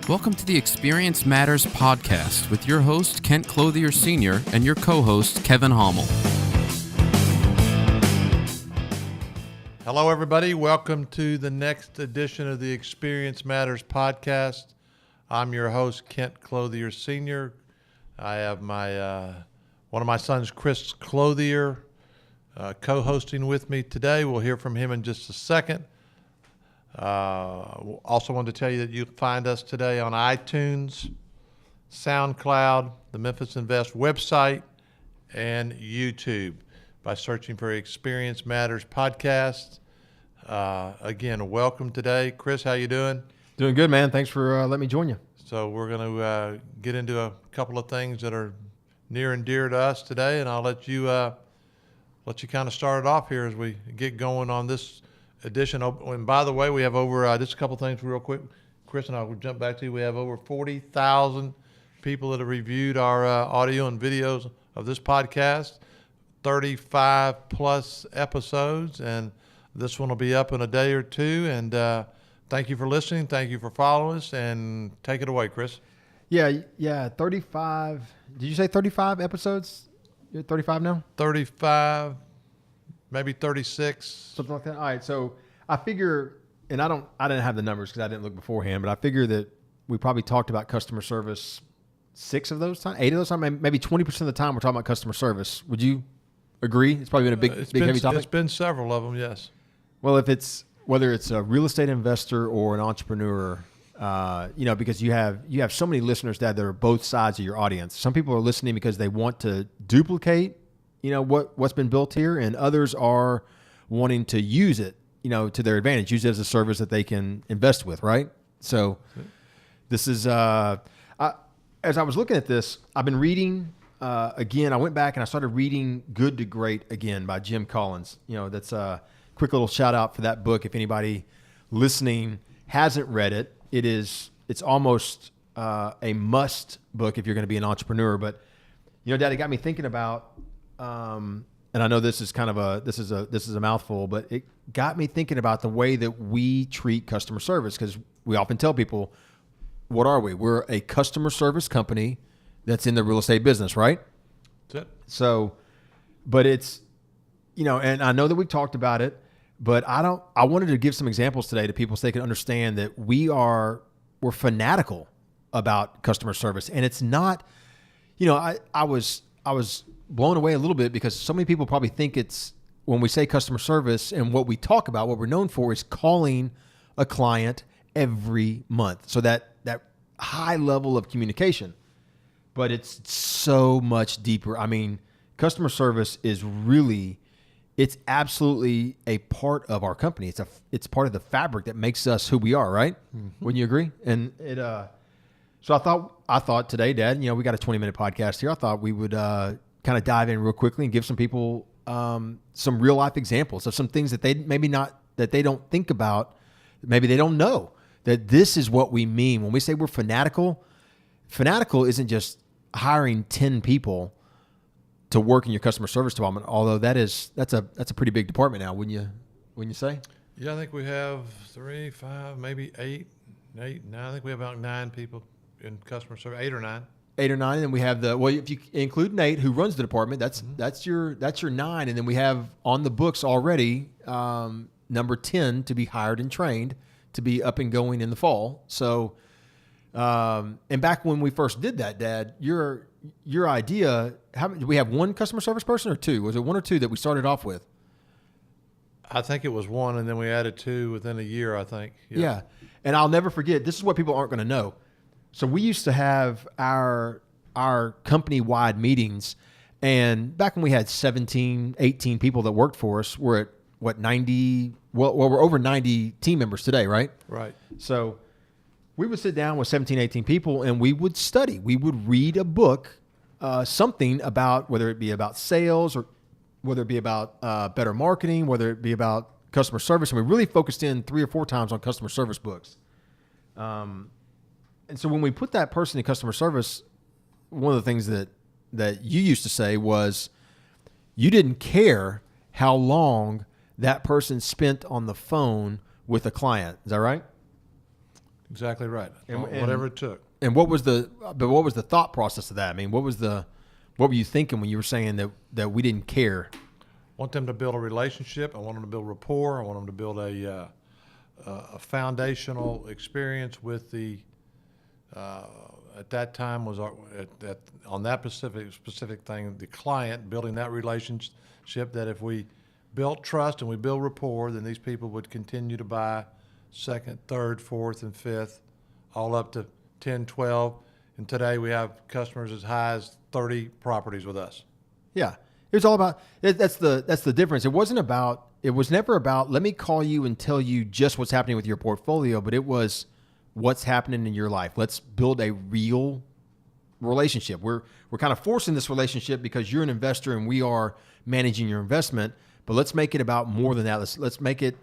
Welcome to the Experience Matters podcast with your host, Kent Clothier Sr., and your co-host, Kevin Hommel. Hello, everybody. Welcome to the next edition of the Experience Matters podcast. I'm your host, Kent Clothier Sr. I have my one of my sons, Chris Clothier, co-hosting with me today. We'll hear from him in just a second. Also wanted to tell you that you can find us today on iTunes, SoundCloud, the Memphis Invest website, and YouTube by searching for Experience Matters podcast. Again, welcome today. Chris, how you doing? Doing good, man. Thanks for letting me join you. So we're going to get into a couple of things that are near and dear to us today, and I'll let you kind of start it off here as we get going on this edition. And by the way, we have over just a couple things real quick. Chris and I will jump back to you. We have over 40,000 people that have reviewed our audio and videos of this podcast, 35 plus episodes, and this one will be up in a day or two. And thank you for listening. Thank you for following us, and take it away, Chris. Yeah, 35. Did you say 35 episodes? You're at 35 now? 35. Maybe 36. Something like that. All right. So I figure, and I didn't have the numbers because I didn't look beforehand, but I figure that we probably talked about customer service 8 of those times, maybe 20% of the time we're talking about customer service. Would you agree? It's probably been a big heavy topic. It's been several of them, yes. Well, whether it's a real estate investor or an entrepreneur, because you have so many listeners that are both sides of your audience. Some people are listening because they want to duplicate what's been built here, and others are wanting to use it, to their advantage, use it as a service that they can invest with, right? So this is, as I was looking at this, I've been reading, again, I went back and I started reading Good to Great again by Jim Collins. That's a quick little shout out for that book. If anybody listening hasn't read it, it's almost a must book if you're going to be an entrepreneur. But, Dad, it got me thinking about, and I know this is a mouthful, but it got me thinking about the way that we treat customer service, because we often tell people, what are we? We're a customer service company that's in the real estate business, right? That's it. So, but it's, and I know that we've talked about it, but I wanted to give some examples today to people so they can understand that we're fanatical about customer service. And it's not, I was blown away a little bit because so many people probably think it's, when we say customer service and what we talk about, what we're known for is calling a client every month. So that high level of communication, but it's so much deeper. I mean, customer service is really, it's absolutely a part of our company. It's part of the fabric that makes us who we are, right? Mm-hmm. Wouldn't you agree? And it, so I thought today, Dad, we got a 20-minute podcast here. I thought we would, kind of dive in real quickly and give some people some real life examples of some things that they don't think about, maybe they don't know that this is what we mean when we say we're fanatical. Fanatical isn't just hiring 10 people to work in your customer service department, although that's a pretty big department now, wouldn't you say? Yeah, I think we have 3, 5, maybe 8, 9. I think we have about 9 people in customer service, 8 or 9. 8 or 9, and then we have if you include Nate, who runs the department, that's your 9, and then we have on the books already number 10 to be hired and trained to be up and going in the fall. So, and back when we first did that, Dad, your idea, did we have one customer service person or 2? Was it 1 or 2 that we started off with? I think it was 1, and then we added 2 within a year, I think. Yeah, and I'll never forget. This is what people aren't going to know. So we used to have our company-wide meetings, and back when we had 17, 18 people that worked for us, we're at 90, well, we're over 90 team members today, right? Right. So we would sit down with 17, 18 people, and we would study. We would read a book, something about, whether it be about sales or whether it be about better marketing, whether it be about customer service, and we really focused in 3 or 4 times on customer service books. And so when we put that person in customer service, one of the things that you used to say was you didn't care how long that person spent on the phone with a client. Is that right? Exactly right. And Whatever it took. And what was the thought process of that? I mean, what were you thinking when you were saying that we didn't care? I want them to build a relationship. I want them to build rapport. I want them to build a foundational experience with the. At that time was on that specific thing, the client, building that relationship. That if we built trust and we build rapport, then these people would continue to buy second, third, fourth, and fifth, all up to 10, 12. And today we have customers as high as 30 properties with us. Yeah. It was all about, that's the difference. It was never about, let me call you and tell you just what's happening with your portfolio, but it was what's happening in your life. Let's build a real relationship. We're kind of forcing this relationship because you're an investor and we are managing your investment, but let's make it about more than that. Let's make it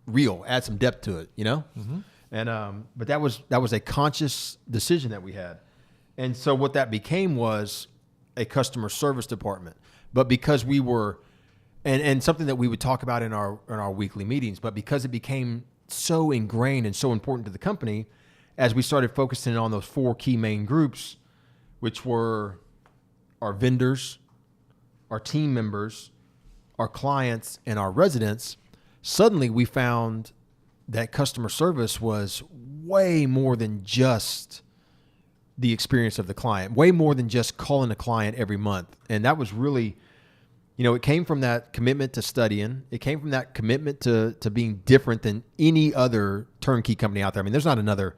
real, add some depth to it, you know? Mm-hmm. And, but that was a conscious decision that we had. And so what that became was a customer service department. But because we were, and something that we would talk about in our weekly meetings, but because it became so ingrained and so important to the company, as we started focusing on those 4 key main groups, which were our vendors, our team members, our clients, and our residents, suddenly we found that customer service was way more than just the experience of the client, way more than just calling a client every month. And that was really, it came from that commitment to studying. It came from that commitment to being different than any other turnkey company out there. I mean, there's not another,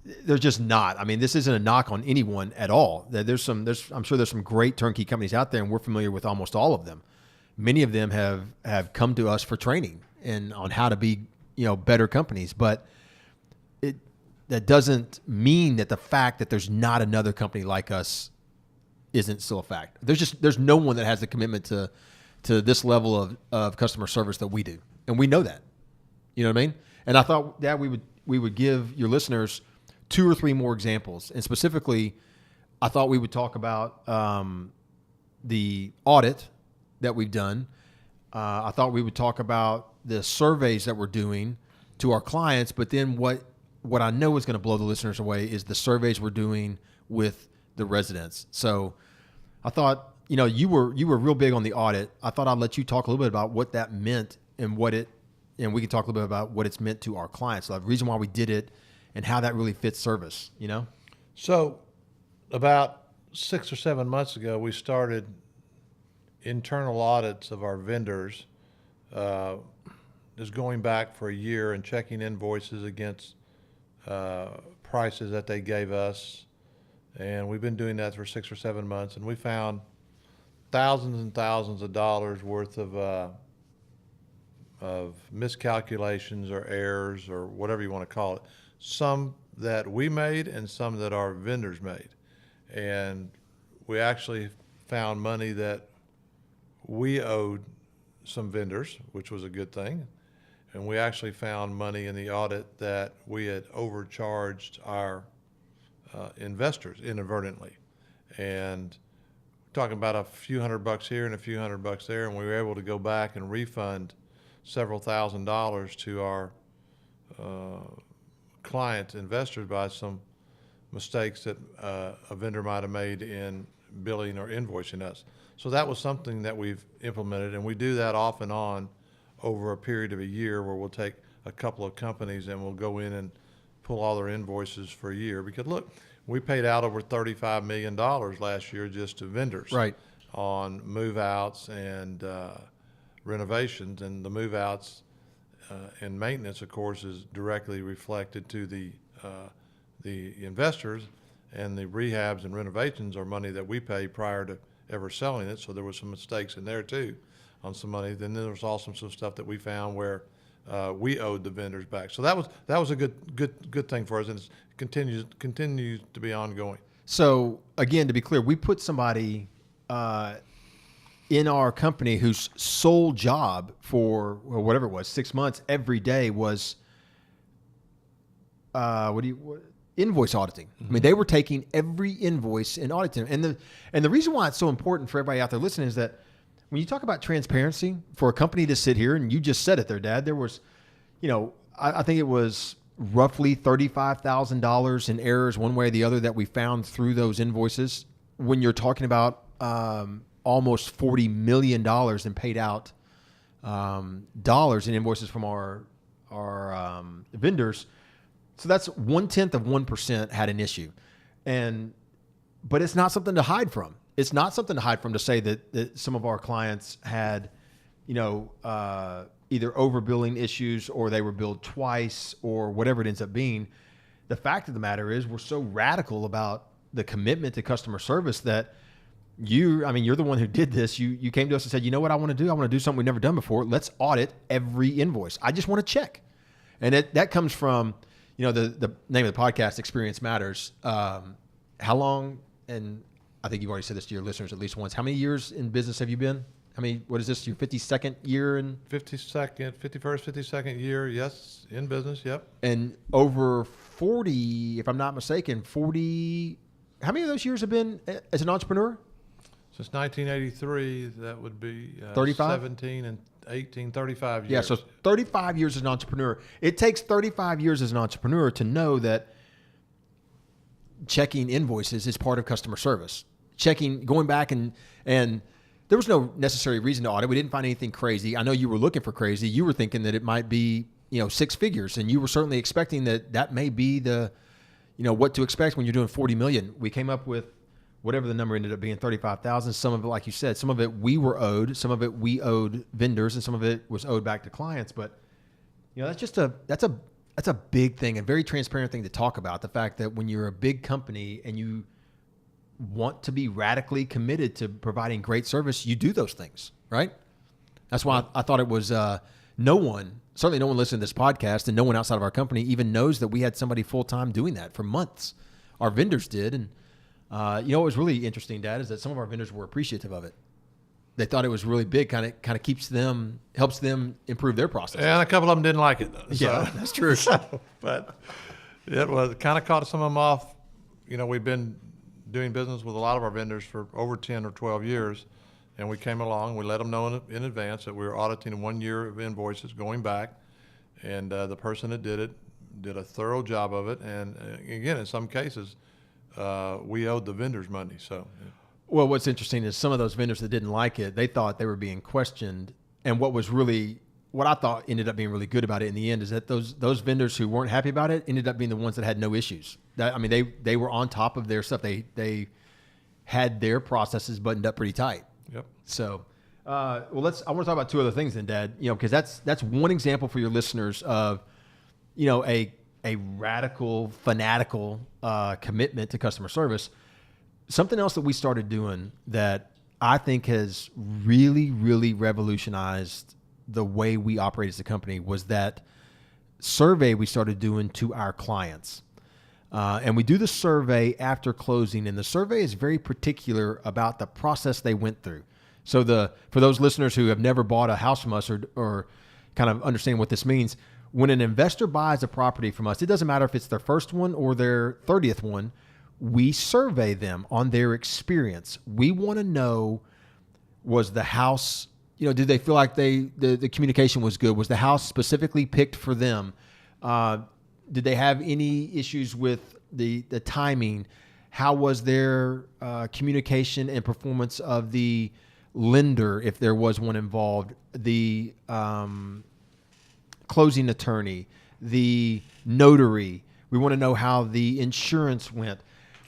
there's just not. I mean, this isn't a knock on anyone at all. I'm sure there's some great turnkey companies out there, and we're familiar with almost all of them. Many of them have come to us for training and on how to be, better companies. But that doesn't mean that the fact that there's not another company like us isn't still a fact. There's no one that has the commitment to this level of customer service that we do. And we know that. You know what I mean? And I thought that we would give your listeners 2 or 3 more examples. And specifically, I thought we would talk about the audit that we've done. I thought we would talk about the surveys that we're doing to our clients, but then what I know is going to blow the listeners away is the surveys we're doing with the residents. So I thought, you were real big on the audit. I thought I'd let you talk a little bit about what that meant and and we can talk a little bit about what it's meant to our clients. So the reason why we did it and how that really fits service, So about 6 or 7 months ago, we started internal audits of our vendors, just going back for a year and checking invoices against prices that they gave us. And we've been doing that for 6 or 7 months, and we found thousands and thousands of dollars worth of miscalculations or errors or whatever you want to call it. Some that we made and some that our vendors made. And we actually found money that we owed some vendors, which was a good thing. And we actually found money in the audit that we had overcharged our investors inadvertently. And talking about a few $100 here and a few $100 there, and we were able to go back and refund several $1,000s to our clients, investors, by some mistakes that a vendor might have made in billing or invoicing us. So that was something that we've implemented, and we do that off and on over a period of a year, where we'll take a couple of companies and we'll go in and pull all their invoices for a year. Because look, we paid out over $35 million last year just to vendors, right, on move-outs and renovations. And the move-outs and maintenance, of course, is directly reflected to the investors, and the rehabs and renovations are money that we pay prior to ever selling it. So there were some mistakes in there too on some money. Then there was also some stuff that we found where we owed the vendors back. So that was a good thing for us, and it continues to be ongoing. So again, to be clear, we put somebody in our company whose sole job for whatever it was, 6 months, every day was invoice auditing. Mm-hmm. I mean, they were taking every invoice and auditing. And the reason why it's so important for everybody out there listening is that when you talk about transparency, for a company to sit here, and you just said it there, Dad, there was, I think it was roughly $35,000 in errors one way or the other that we found through those invoices. When you're talking about almost $40 million in paid out dollars in invoices from our vendors. So that's 0.1% had an issue. But it's not something to hide from. It's not something to hide from to say that some of our clients had, either overbilling issues or they were billed twice or whatever it ends up being. The fact of the matter is we're so radical about the commitment to customer service that you're the one who did this. You came to us and said, you know what I want to do? I want to do something we've never done before. Let's audit every invoice. I just want to check. And that comes from, the name of the podcast, Experience Matters. How long, and I think you've already said this to your listeners at least once, how many years in business have you been? What is this, your 52nd year? 52nd year, yes, in business, yep. And over 40, if I'm not mistaken, how many of those years have been as an entrepreneur? Since 1983, that would be 35? 17 and 18, 35 years. Yeah, so 35 years as an entrepreneur. It takes 35 years as an entrepreneur to know that checking invoices is part of customer service. Going back and there was no necessary reason to audit. We didn't find anything crazy. I know you were looking for crazy. You were thinking that it might be, six figures, and you were certainly expecting that may be the, what to expect when you're doing 40 million. We came up with whatever the number ended up being, 35,000. Some of it, like you said, some of it we were owed, some of it we owed vendors, and some of it was owed back to clients. But that's a big thing, a very transparent thing to talk about. The fact that when you're a big company and you want to be radically committed to providing great service, you do those things, right? That's why I thought it was certainly no one listening to this podcast and no one outside of our company even knows that we had somebody full-time doing that for months. Our vendors did. And what was really interesting, Dad, is that some of our vendors were appreciative of it. They thought it was really big, kind of helps them improve their process. And a couple of them didn't like it. Yeah, that's true. But it was kind of caught some of them off. We've been doing business with a lot of our vendors for over 10 or 12 years. And we came along, we let them know in advance that we were auditing 1 year of invoices going back. And the person that did it did a thorough job of it. And again, in some cases, we owed the vendors money. So, well, what's interesting is some of those vendors that didn't like it, they thought they were being questioned. And what I thought ended up being really good about it in the end is that those vendors who weren't happy about it ended up being the ones that had no issues. They were on top of their stuff. They had their processes buttoned up pretty tight. Yep. So, I want to talk about two other things then, Dad. Because that's one example for your listeners of, a radical, fanatical commitment to customer service. Something else that we started doing that I think has really, really revolutionized the way we operate as a company was that survey we started doing to our clients. And we do the survey after closing, and the survey is very particular about the process they went through. So for those listeners who have never bought a house from us or kind of understand what this means, when an investor buys a property from us, it doesn't matter if it's their first one or their 30th one, we survey them on their experience. We want to know, was the house, did they feel like the communication was good? Was the house specifically picked for them? Did they have any issues with the timing? How was their communication and performance of the lender, if there was one involved, the closing attorney, the notary? We want to know how the insurance went.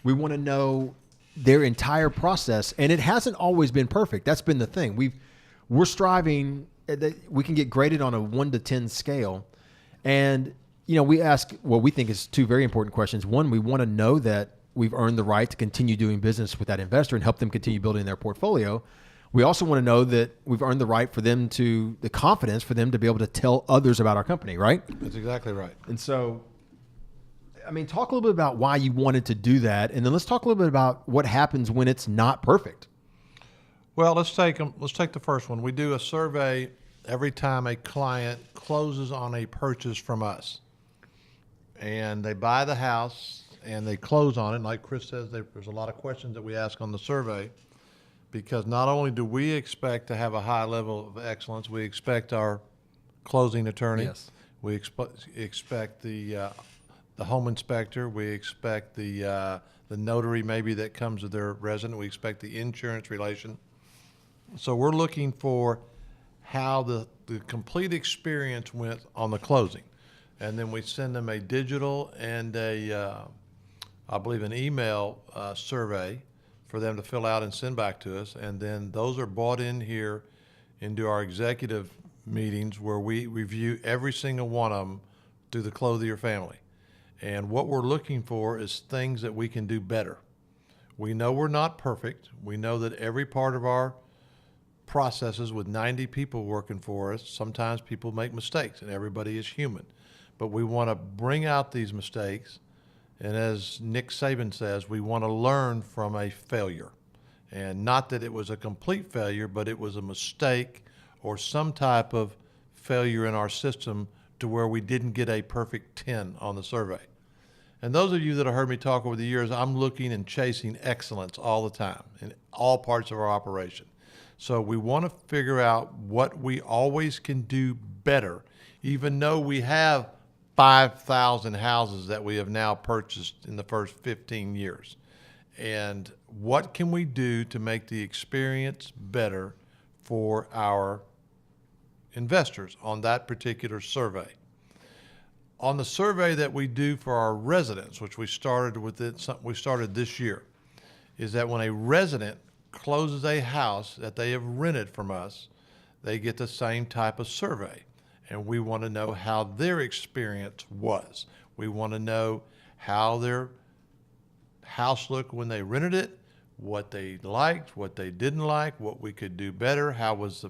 We want to know their entire process. And it hasn't always been perfect. That's been the thing. We're striving that we can get graded on a 1 to 10 scale. And, we ask what we think is two very important questions. One, we want to know that we've earned the right to continue doing business with that investor and help them continue building their portfolio. We also want to know that we've earned the right for them the confidence for them to be able to tell others about our company, right? That's exactly right. And so, talk a little bit about why you wanted to do that, and then let's talk a little bit about what happens when it's not perfect. Well, let's take the first one. We do a survey every time a client closes on a purchase from us. And they buy the house and they close on it. And like Chris says, there's a lot of questions that we ask on the survey, because not only do we expect to have a high level of excellence, we expect our closing attorney, Yes. We expect the home inspector. We expect the notary maybe that comes with their resident. We expect the insurance relation. So we're looking for how the complete experience went on the closing. And then we send them a digital and I believe an email survey for them to fill out and send back to us. And then those are brought in here into our executive meetings where we review every single one of them through the Clothier family. And what we're looking for is things that we can do better. We know we're not perfect. We know that every part of our processes with 90 people working for us, sometimes people make mistakes and everybody is human. But we want to bring out these mistakes. And as Nick Saban says, we want to learn from a failure. And not that it was a complete failure, but it was a mistake or some type of failure in our system to where we didn't get a perfect 10 on the survey. And those of you that have heard me talk over the years, I'm looking and chasing excellence all the time in all parts of our operation. So we want to figure out what we always can do better, even though we have 5,000 houses that we have now purchased in the first 15 years. And what can we do to make the experience better for our investors on that particular survey? On the survey that we do for our residents, which we started this year, is that when a resident closes a house that they have rented from us, they get the same type of survey. And we want to know how their experience was. We want to know how their house looked when they rented it, what they liked, what they didn't like, what we could do better, how was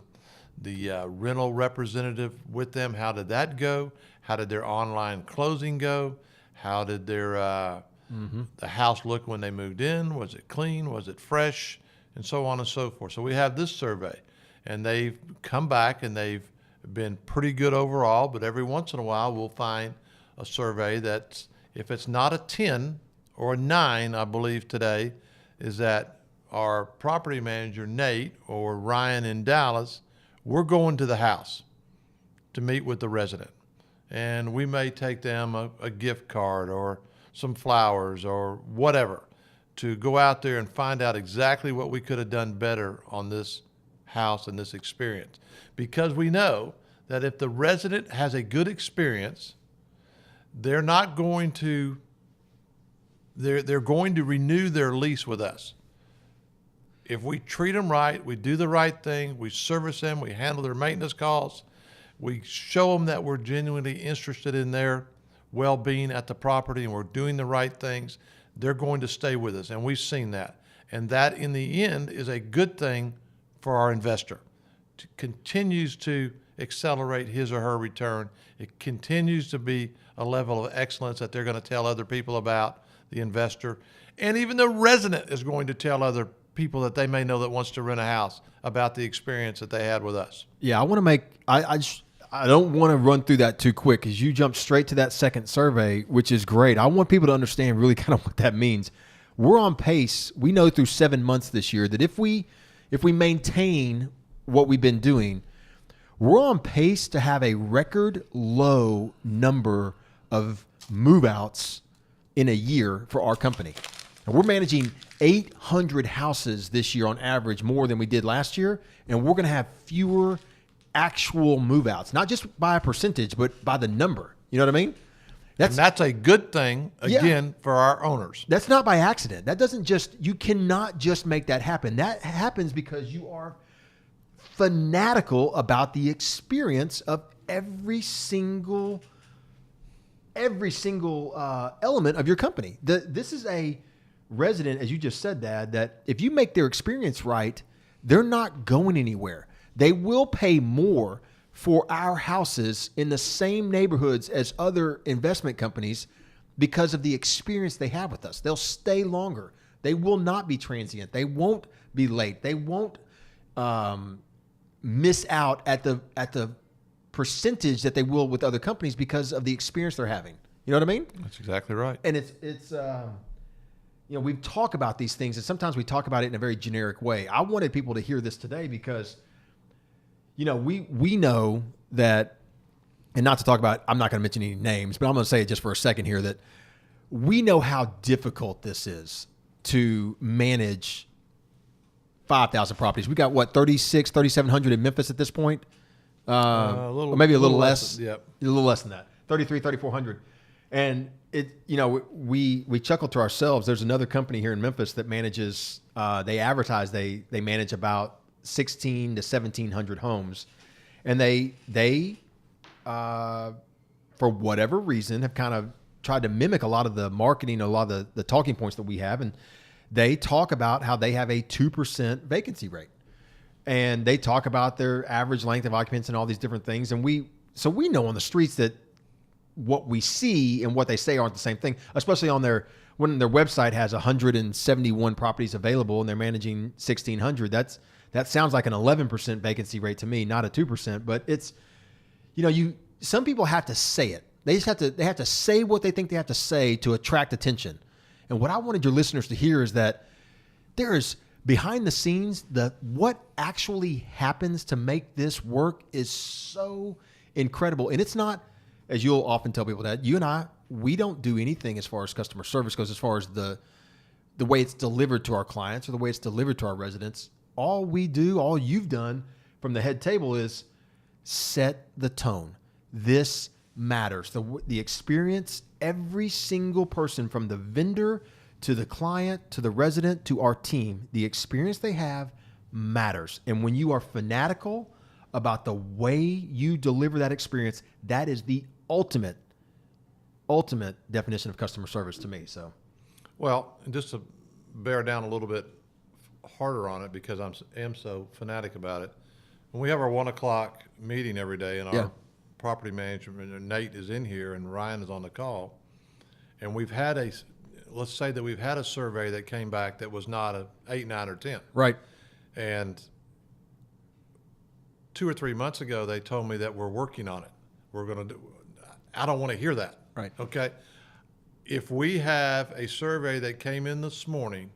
the rental representative with them, how did that go, how did their online closing go, how did their the house look when they moved in, was it clean, was it fresh, and so on and so forth. So we have this survey, and they've come back and they've been pretty good overall, but every once in a while we'll find a survey that's, if it's not a 10 or a 9, I believe today, is that our property manager, Nate, or Ryan in Dallas, we're going to the house to meet with the resident. And we may take them a gift card or some flowers or whatever to go out there and find out exactly what we could have done better on this house and this experience. Because we know that if the resident has a good experience, they're going to renew their lease with us. If we treat them right, we do the right thing, we service them, we handle their maintenance calls, we show them that we're genuinely interested in their well-being at the property and we're doing the right things, they're going to stay with us. And we've seen that. And that, in the end, is a good thing for our investor. It continues to accelerate his or her return. It continues to be a level of excellence that they're going to tell other people about, the investor. And even the resident is going to tell other people that they may know that wants to rent a house about the experience that they had with us. Yeah, I want to make, I don't want to run through that too quick because you jumped straight to that second survey, which is great. I want people to understand really kind of what that means. We're on pace. We know through 7 months this year that if we maintain what we've been doing, we're on pace to have a record low number of move-outs in a year for our company. And we're managing 800 houses this year on average, more than we did last year, and we're going to have fewer actual move-outs, not just by a percentage, but by the number. You know what I mean? That's a good thing, again, for our owners. That's not by accident. That doesn't just, you cannot just make that happen. That happens because you are fanatical about the experience of every single element of your company. This is a resident, as you just said, Dad, that if you make their experience right, they're not going anywhere. They will pay more for our houses in the same neighborhoods as other investment companies because of the experience they have with us. They'll stay longer. They will not be transient. They won't be late. They won't miss out at the percentage that they will with other companies because of the experience they're having. You know what I mean? That's exactly right. And it's we talk about these things, and sometimes we talk about it in a very generic way. I wanted people to hear this today because, we know that and not to talk about, I'm not going to mention any names, but I'm going to say it just for a second here, that we know how difficult this is to manage 5,000 properties. We got what, 3,700 in Memphis at this point? Or maybe a little less. Yep. A little less than that. 3,400. And we chuckle to ourselves. There's another company here in Memphis that manages, they advertise, they manage about 16 to 1,700 homes. And they for whatever reason, have kind of tried to mimic a lot of the marketing, a lot of the talking points that we have. And they talk about how they have a 2% vacancy rate. And they talk about their average length of occupants and all these different things. And we know on the streets that what we see and what they say aren't the same thing, especially when their website has 171 properties available and they're managing 1,600. That sounds like an 11% vacancy rate to me, not a 2%. But it's, some people have to say it. They have to say what they think they have to say to attract attention. And what I wanted your listeners to hear is that there is behind the scenes, what actually happens to make this work is so incredible. And it's not, as you'll often tell people, that you and I, we don't do anything as far as customer service goes, as far as the way it's delivered to our clients or the way it's delivered to our residents. All we do, all you've done from the head table is set the tone. This matters. The experience, every single person from the vendor to the client, to the resident, to our team, the experience they have matters. And when you are fanatical about the way you deliver that experience, that is the ultimate definition of customer service to me. So, well, and just to bear down a little bit harder on it, because I am so fanatic about it. When we have our 1 o'clock meeting every day, and our property management, Nate is in here and Ryan is on the call, and let's say that we've had a survey that came back that was not a 8, 9, or 10. Right. And 2 or 3 months ago, they told me that we're working on it. We're going to do. I don't want to hear that. Right. Okay. If we have a survey that came in this morning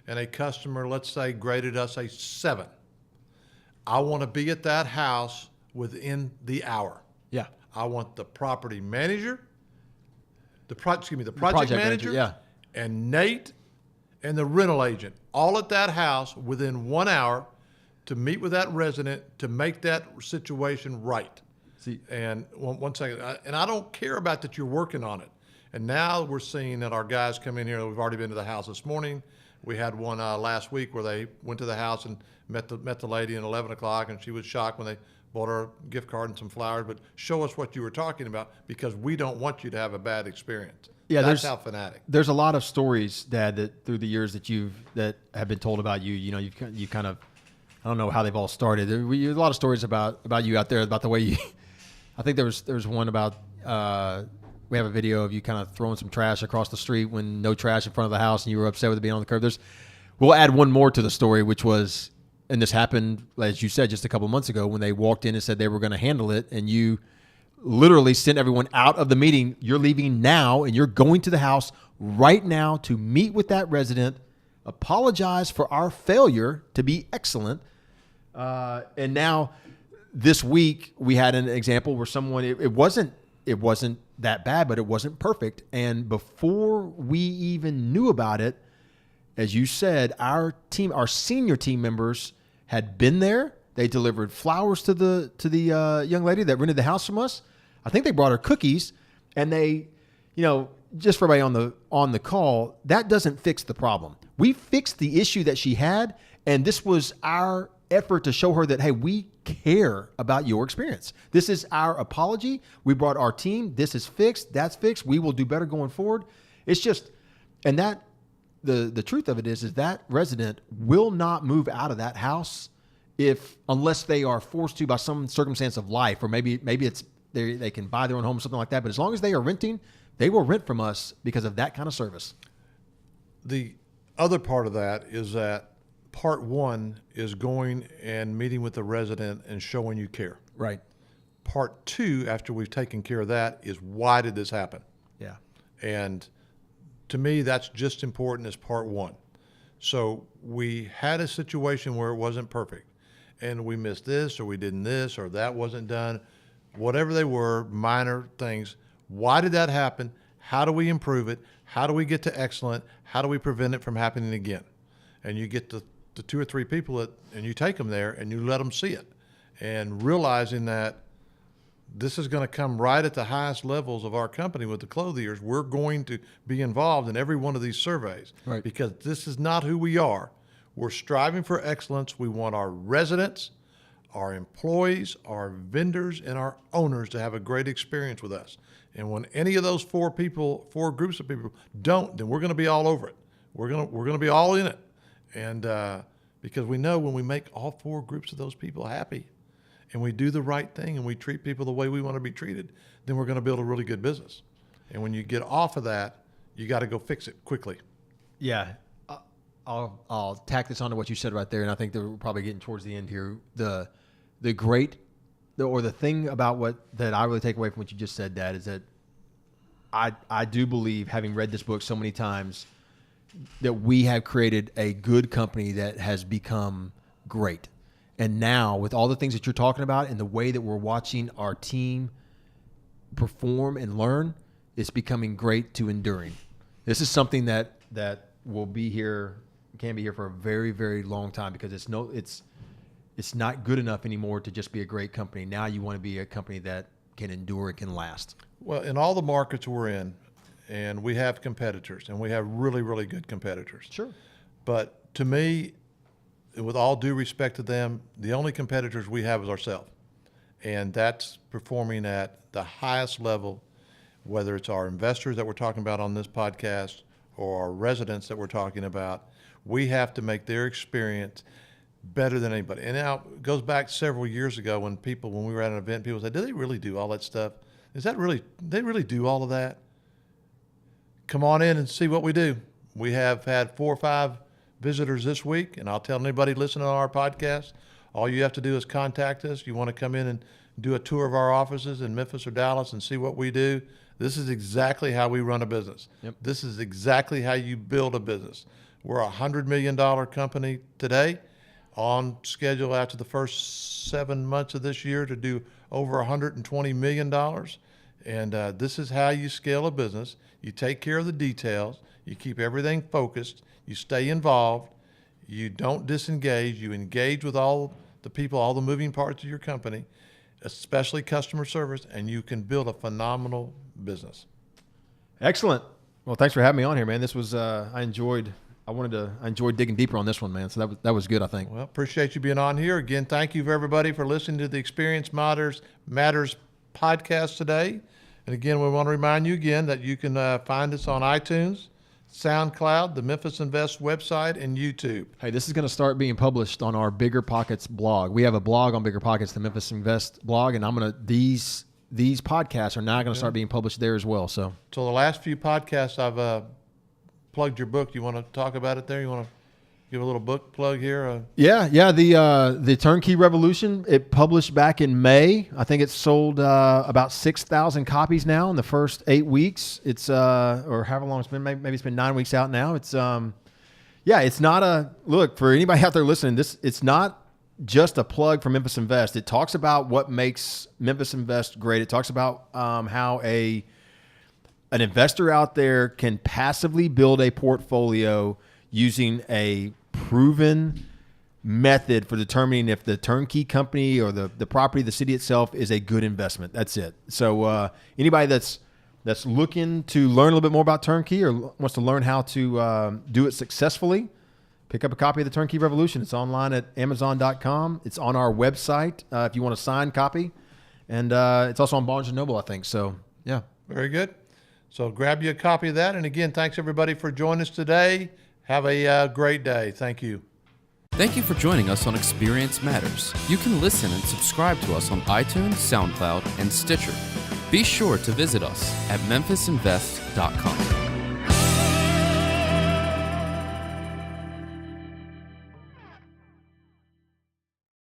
and a customer, let's say, graded us a 7, I want to be at that house within the hour. Yeah. I want the property manager, the project manager, and Nate and the rental agent all at that house within 1 hour to meet with that resident to make that situation right. See, and one second, and I don't care about that you're working on it. And now we're seeing that our guys come in here. We've already been to the house this morning. We had one last week where they went to the house and met the lady at 11 o'clock, and she was shocked when they bought her a gift card and some flowers. But show us what you were talking about, because we don't want you to have a bad experience. Yeah, that's how fanatic. There's a lot of stories, Dad, that through the years that have been told about you. You kind of, I don't know how they've all started. There's a lot of stories about you out there, about the way you. I think there was one about. We have a video of you kind of throwing some trash across the street when no trash in front of the house, and you were upset with it being on the curb. We'll add one more to the story, which was, and this happened, as you said, just a couple of months ago when they walked in and said they were going to handle it, and you literally sent everyone out of the meeting. You're leaving now, and you're going to the house right now to meet with that resident, apologize for our failure to be excellent. And now this week we had an example where someone, it wasn't that bad, but it wasn't perfect. And before we even knew about it, as you said, our senior team members had been there. They delivered flowers to the young lady that rented the house from us. I think they brought her cookies, and they, just for everybody on the call, that doesn't fix the problem. We fixed the issue that she had, and this was our effort to show her that, hey, we care about your experience. This is our apology. We brought our team. This is fixed. That's fixed. We will do better going forward. It's just, and that the truth of it is that resident will not move out of that house unless they are forced to by some circumstance of life, or maybe it's they can buy their own home or something like that. But as long as they are renting, they will rent from us because of that kind of service. The other part of that is that part one is going and meeting with the resident and showing you care. Right. Part two, after we've taken care of that, is why did this happen? Yeah. And to me, that's just important as part one. So we had a situation where it wasn't perfect, and we missed this, or we didn't this, or that wasn't done. whatever they were, minor things. Why did that happen? How do we improve it? How do we get to excellent? How do we prevent it from happening again? And you get the 2 or 3 people and you take them there and you let them see it, and realizing that this is going to come right at the highest levels of our company with the Clothiers. We're going to be involved in every one of these surveys, right, because this is not who we are. We're striving for excellence. We want our residents, our employees, our vendors, and our owners to have a great experience with us. And when any of those 4 groups of people don't, then we're going to be all over it. We're going to be all in it. And because we know when we make all 4 groups of those people happy, and we do the right thing, and we treat people the way we want to be treated, then we're going to build a really good business. And when you get off of that, you got to go fix it quickly. Yeah. I'll tack this onto what you said right there, and I think that we're probably getting towards the end here. The thing about that I really take away from what you just said, Dad, is that I do believe, having read this book so many times, that we have created a good company that has become great. And now, with all the things that you're talking about and the way that we're watching our team perform and learn, it's becoming great to enduring. This is something that will be here, can be here for a very, very long time, because it's not good enough anymore to just be a great company. Now you want to be a company that can endure, it can last. Well, in all the markets we're in, and we have competitors, and we have really, really good competitors. Sure. But to me, with all due respect to them, the only competitors we have is ourselves. And that's performing at the highest level, whether it's our investors that we're talking about on this podcast or our residents that we're talking about. We have to make their experience better than anybody. And now it goes back several years ago when we were at an event, people said, do they really do all that stuff? They really do all of that? Come on in and see what we do. We have had 4 or 5 visitors this week, and I'll tell anybody listening on our podcast, all you have to do is contact us. You want to come in and do a tour of our offices in Memphis or Dallas and see what we do. This is exactly how we run a business. Yep. This is exactly how you build a business. We're a $100 million company today, on schedule after the first 7 months of this year to do over $120 million. And this is how you scale a business. You take care of the details. You keep everything focused. You stay involved. You don't disengage. You engage with all the people, all the moving parts of your company, especially customer service, and you can build a phenomenal business. Excellent. Well, thanks for having me on here, man. This was I enjoyed digging deeper on this one, man. So that was good, I think. Well, appreciate you being on here. Again, thank you for everybody for listening to the Experience Matters podcast today. And again, we want to remind you again that you can find us on iTunes, SoundCloud, the Memphis Invest website, and YouTube. Hey, this is going to start being published on our Bigger Pockets blog. We have a blog on Bigger Pockets, the Memphis Invest blog, and these podcasts are now going to start being published there as well. So the last few podcasts I've plugged your book. You want to talk about it there? You want to give a little book plug here? Yeah. The Turnkey Revolution, it published back in May. I think it's sold about 6,000 copies now in the first 8 weeks. It's or however long it's been. Maybe it's been 9 weeks out now. It's it's not look for anybody out there listening. It's not just a plug for Memphis Invest. It talks about what makes Memphis Invest great. It talks about how an investor out there can passively build a portfolio using a proven method for determining if the turnkey company or the property, the city itself, is a good investment. That's it. So anybody that's looking to learn a little bit more about turnkey or wants to learn how to do it successfully, pick up a copy of the Turnkey Revolution. It's online at Amazon.com. It's on our website if you want a signed copy. And it's also on Barnes & Noble, I think. So, yeah. Very good. So grab you a copy of that. And again, thanks everybody for joining us today. Have a great day. Thank you. Thank you for joining us on Experience Matters. You can listen and subscribe to us on iTunes, SoundCloud, and Stitcher. Be sure to visit us at MemphisInvest.com.